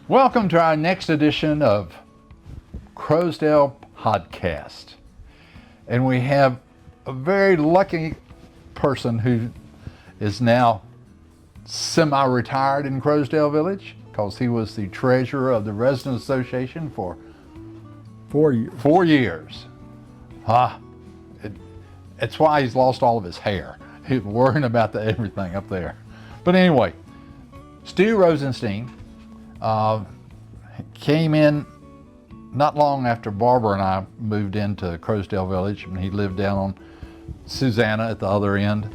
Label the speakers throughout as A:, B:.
A: Welcome to our next edition of Crowsdale Podcast. And we have a very lucky person who is now semi-retired in Crowsdale Village because he was the treasurer of the Resident Association for
B: 4 years.
A: 4 years. It's why he's lost all of his hair. He's worrying about everything up there. But anyway, Stu Rosenstein came in not long after Barbara and I moved into Crowsdale Village, and he lived down on Susanna at the other end.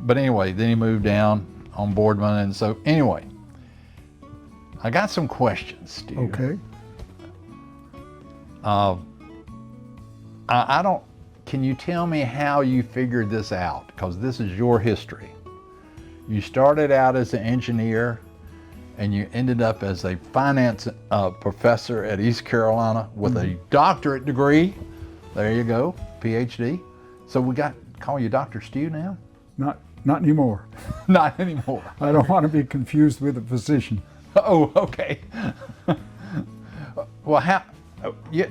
A: But anyway, then he moved down on Boardman, and so anyway, I got some questions, Stu.
B: Okay.
A: I don't. Can you tell me how you figured this out? Because this is your history. You started out as an engineer, and you ended up as a finance professor at East Carolina with a doctorate degree. There you go, PhD. So we call you Dr. Stu now?
B: Not anymore.
A: Not anymore.
B: I don't want to be confused with a physician.
A: Oh, okay. Well,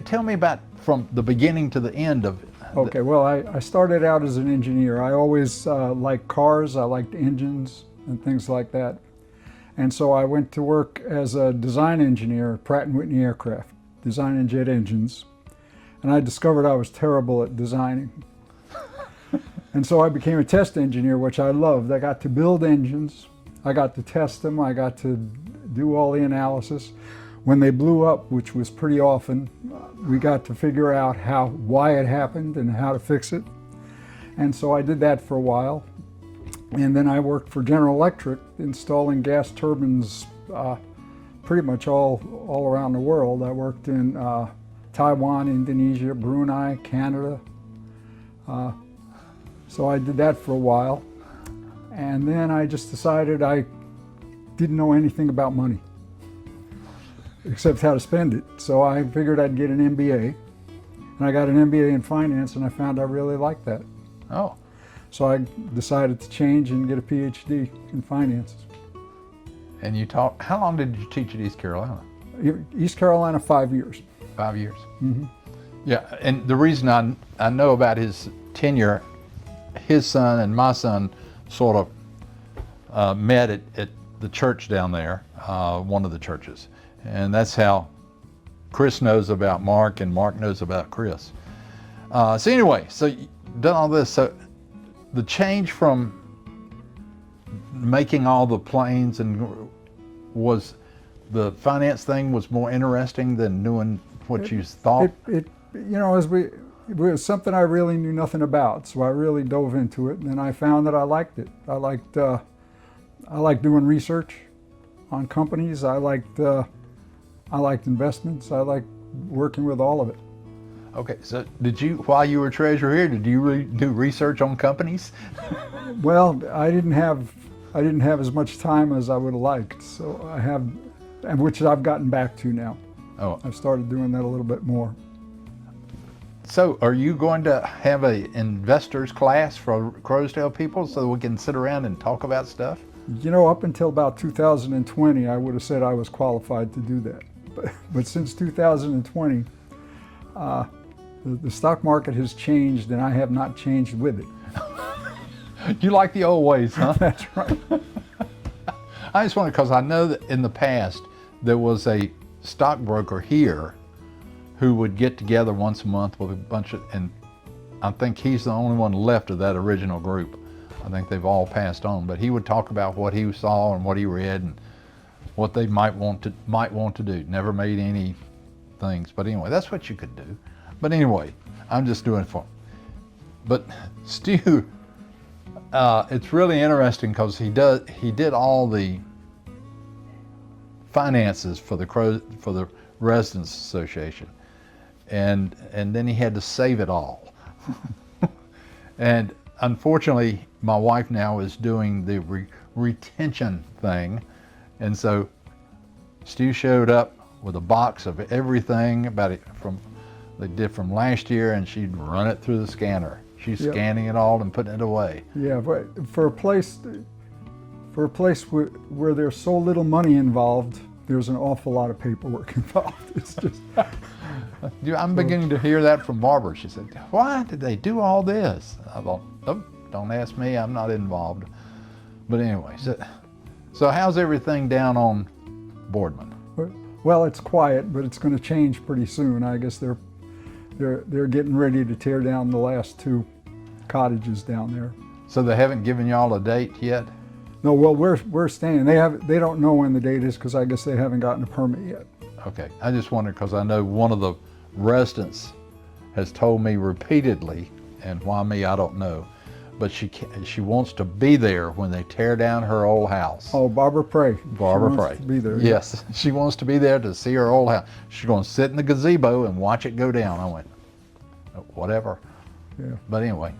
A: tell me about from the beginning to the end of it.
B: Okay, well, I started out as an engineer. I always liked cars, I liked engines and things like that. And so I went to work as a design engineer at Pratt & Whitney Aircraft, designing jet engines. And I discovered I was terrible at designing. And so I became a test engineer, which I loved. I got to build engines, I got to test them, I got to do all the analysis. When they blew up, which was pretty often, we got to figure out why it happened and how to fix it. And so I did that for a while. And then I worked for General Electric installing gas turbines pretty much all around the world. I worked in Taiwan, Indonesia, Brunei, Canada. So I did that for a while. And then I just decided I didn't know anything about money, except how to spend it. So I figured I'd get an MBA. And I got an MBA in finance, and I found I really liked that.
A: Oh.
B: So I decided to change and get a PhD in finances.
A: And how long did you teach at East Carolina?
B: East Carolina, 5 years.
A: 5 years.
B: Mm-hmm.
A: Yeah, and the reason I know about his tenure, his son and my son sort of met at the church down there, one of the churches. And that's how Chris knows about Mark and Mark knows about Chris. So anyway, so you done all this. So the change from making all the planes and was the finance thing was more interesting than doing what you thought?
B: It was something I really knew nothing about, so I really dove into it, and then I found that I liked it. I liked doing research on companies. I liked investments. I liked working with all of it.
A: Okay, so while you were treasurer here, did you really do research on companies?
B: Well, I didn't have as much time as I would have liked, so I have, and which I've gotten back to now.
A: Oh,
B: I've started doing that a little bit more.
A: So, are you going to have an investors class for Crowsdale people so we can sit around and talk about stuff?
B: You know, up until about 2020, I would have said I was qualified to do that, but since 2020. The stock market has changed, and I have not changed with it.
A: You like the old ways, huh?
B: That's right.
A: I just wondered because I know that in the past there was a stockbroker here who would get together once a month with a bunch of, and I think he's the only one left of that original group. I think they've all passed on, but he would talk about what he saw and what he read and what they might want to do. Never made any things, but anyway, that's what you could do. But anyway, I'm just doing it for him. But Stu, it's really interesting because he did all the finances for the Residents Association, and then he had to save it all. And unfortunately, my wife now is doing the retention thing, and so Stu showed up with a box of everything about it they did from last year, and she'd run it through the scanner. She's scanning it all and putting it away.
B: Yeah, but for a place where there's so little money involved, there's an awful lot of paperwork involved. It's just
A: I'm beginning to hear that from Barbara. She said, why did they do all this? I thought, nope, don't ask me, I'm not involved. But anyway, so how's everything down on Boardman?
B: well, it's quiet, but it's going to change pretty soon. I guess they're getting ready to tear down the last 2 cottages down there.
A: So they haven't given y'all a date yet?
B: No, well, we're staying. They don't know when the date is because I guess they haven't gotten a permit yet.
A: Okay, I just wondered because I know one of the residents has told me repeatedly, and why me, I don't know, but she wants to be there when they tear down her old house.
B: Oh, Barbara Prey.
A: Barbara
B: She
A: Prey.
B: wants to be there.
A: Yes, she wants to be there to see her old house. She's going to sit in the gazebo and watch it go down. I went, whatever.
B: Yeah.
A: But anyway,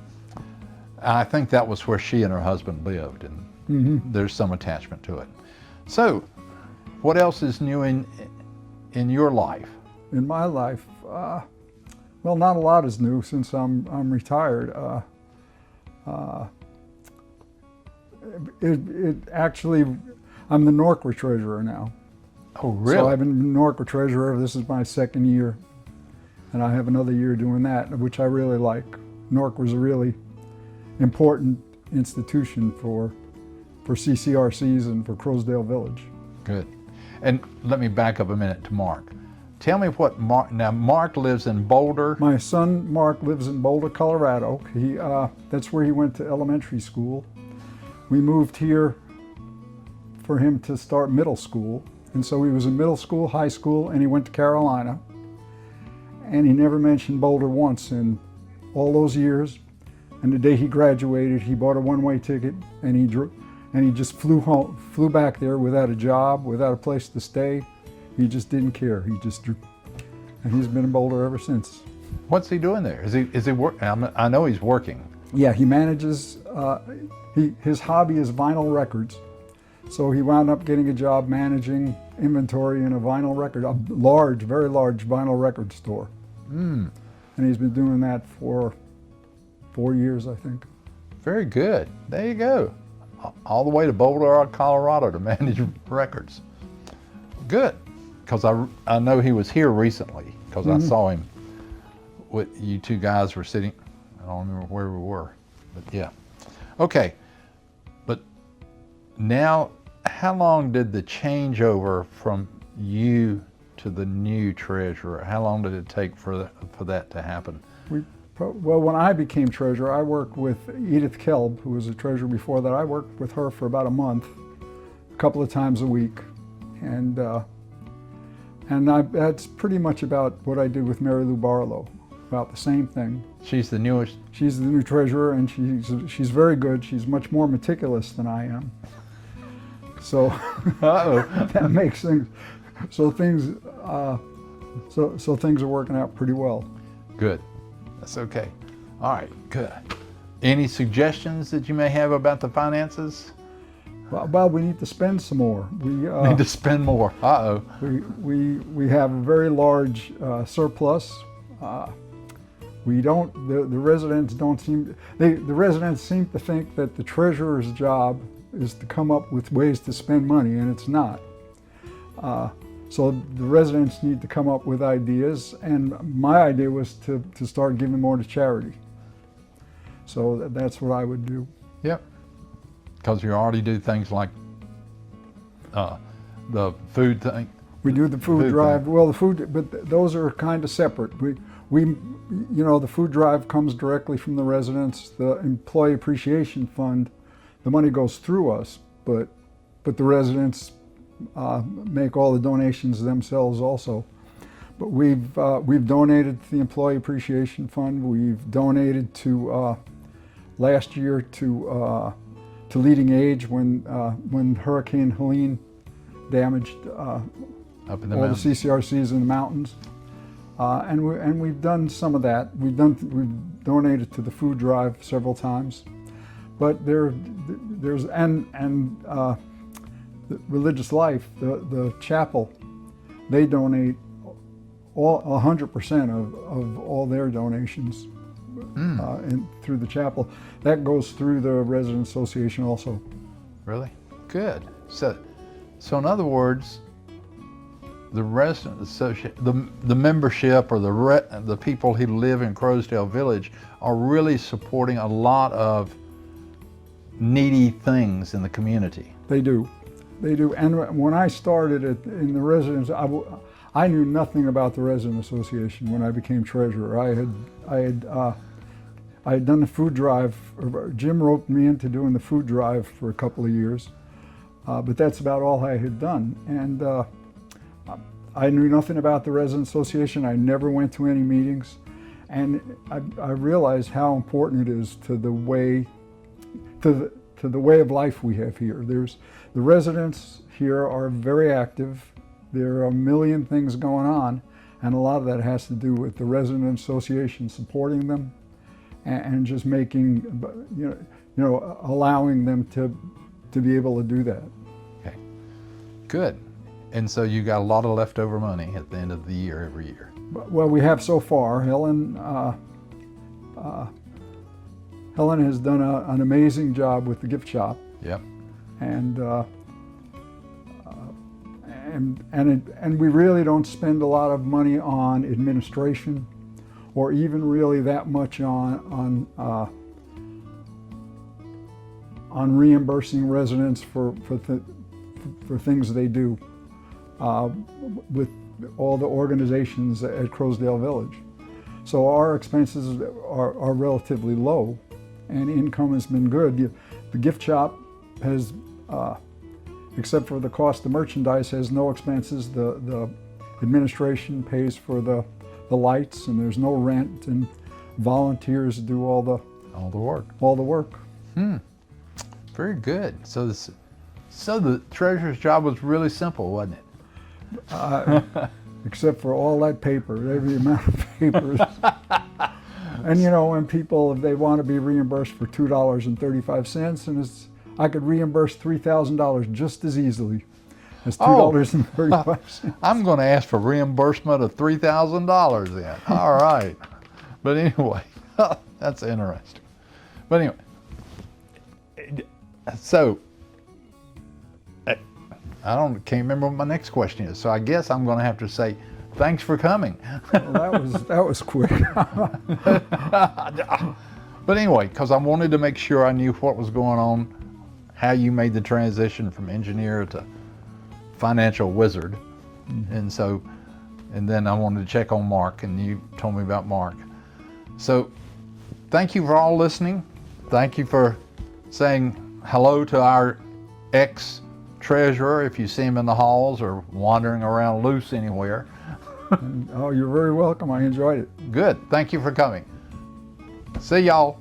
A: I think that was where she and her husband lived, and there's some attachment to it. So, what else is new in your life?
B: In my life, well, not a lot is new since I'm retired. Actually, I'm the Norqua treasurer now.
A: Oh, really?
B: So I've been Norqua treasurer. This is my 2nd year, and I have another year doing that, which I really like. Norqua was a really important institution for CCRCs and for Crowsdale Village.
A: Good. And let me back up a minute to Mark. Tell me what Mark lives in Boulder.
B: My son Mark lives in Boulder, Colorado. That's where he went to elementary school. We moved here for him to start middle school. And so he was in middle school, high school, and he went to Carolina. And he never mentioned Boulder once in all those years. And the day he graduated, he bought a one-way ticket and he just flew back there without a job, without a place to stay. He just didn't care. And he's been in Boulder ever since.
A: What's he doing there? Is he work? I know he's working.
B: Yeah, he manages. His hobby is vinyl records, so he wound up getting a job managing inventory in a very large vinyl record store. And he's been doing that for 4 years, I think.
A: Very good. There you go. All the way to Boulder, Colorado to manage records. Good. Because I know he was here recently because I saw him with you 2 guys were sitting. I don't remember where we were, but yeah. Okay. But now, how long did the changeover from you to the new treasurer, how long did it take for that to happen?
B: Well, when I became treasurer, I worked with Edith Kelb, who was a treasurer before that. I worked with her for about a month, a couple of times a week. And that's pretty much about what I did with Mary Lou Barlow, about the same thing.
A: She's the newest?
B: She's the new treasurer, and she's very good. She's much more meticulous than I am. So that makes things, so things are working out pretty well.
A: Good. That's okay. All right, good. Any suggestions that you may have about the finances?
B: Well, we need to spend some more. We
A: need to spend more. Uh-oh.
B: We have a very large surplus. We don't. The residents don't seem. The residents seem to think that the treasurer's job is to come up with ways to spend money, and it's not. So the residents need to come up with ideas, and my idea was to start giving more to charity. So that's what I would do.
A: Yep. Because you already do things like the food thing.
B: We do the food drive.
A: Thing.
B: Well, the food, but those are kind of separate. The food drive comes directly from the residents. The Employee Appreciation Fund, the money goes through us, but the residents make all the donations themselves also. But we've donated to the Employee Appreciation Fund. We've donated to last year to Leading Age when Hurricane Helene damaged
A: up in the
B: all
A: mountains.
B: the CCRCs in the mountains, and we've done some of that. We've donated to the food drive several times, but there's the Religious Life, the chapel, they donate 100% of all their donations through the chapel. That goes through the Resident Association also.
A: Really? Good. So in other words, the resident association, the membership or the people who live in Crosdale Village are really supporting a lot of needy things in the community.
B: They do. They do. And when I started in the residence, I knew nothing about the resident association when I became treasurer. I had done the food drive. Jim roped me into doing the food drive for a couple of years, but that's about all I had done. And I knew nothing about the resident association. I never went to any meetings, and I realized how important it is to the way of life we have here. The residents here are very active. There are a million things going on, and a lot of that has to do with the resident association supporting them and just making, allowing them to be able to do that.
A: Okay, good. And so you got a lot of leftover money at the end of the year every year.
B: Well, we have so far. Helen has done an amazing job with the gift shop.
A: Yep.
B: And we really don't spend a lot of money on administration, or even really that much on reimbursing residents for things they do with all the organizations at Crosdale Village. So our expenses are relatively low, and income has been good. The gift shop has, except for the cost of merchandise, has no expenses. The administration pays for the lights, and there's no rent, and volunteers do all the work.
A: Very good. So the treasurer's job was really simple, wasn't it?
B: Except for all that paper, every amount of papers. And when people, if they want to be reimbursed for $2.35, and I could reimburse $3,000 just as easily as $2.35.
A: I'm going to ask for reimbursement of $3,000 then. All right. But anyway, that's interesting. But anyway, so can't remember what my next question is. So I guess I'm going to have to say, thanks for coming.
B: Well, that was quick.
A: But anyway, because I wanted to make sure I knew what was going on, how you made the transition from engineer to financial wizard. Mm-hmm. And then I wanted to check on Mark, and you told me about Mark. So thank you for all listening. Thank you for saying hello to our ex-treasurer if you see him in the halls or wandering around loose anywhere.
B: Oh, you're very welcome. I enjoyed it.
A: Good. Thank you for coming. See y'all.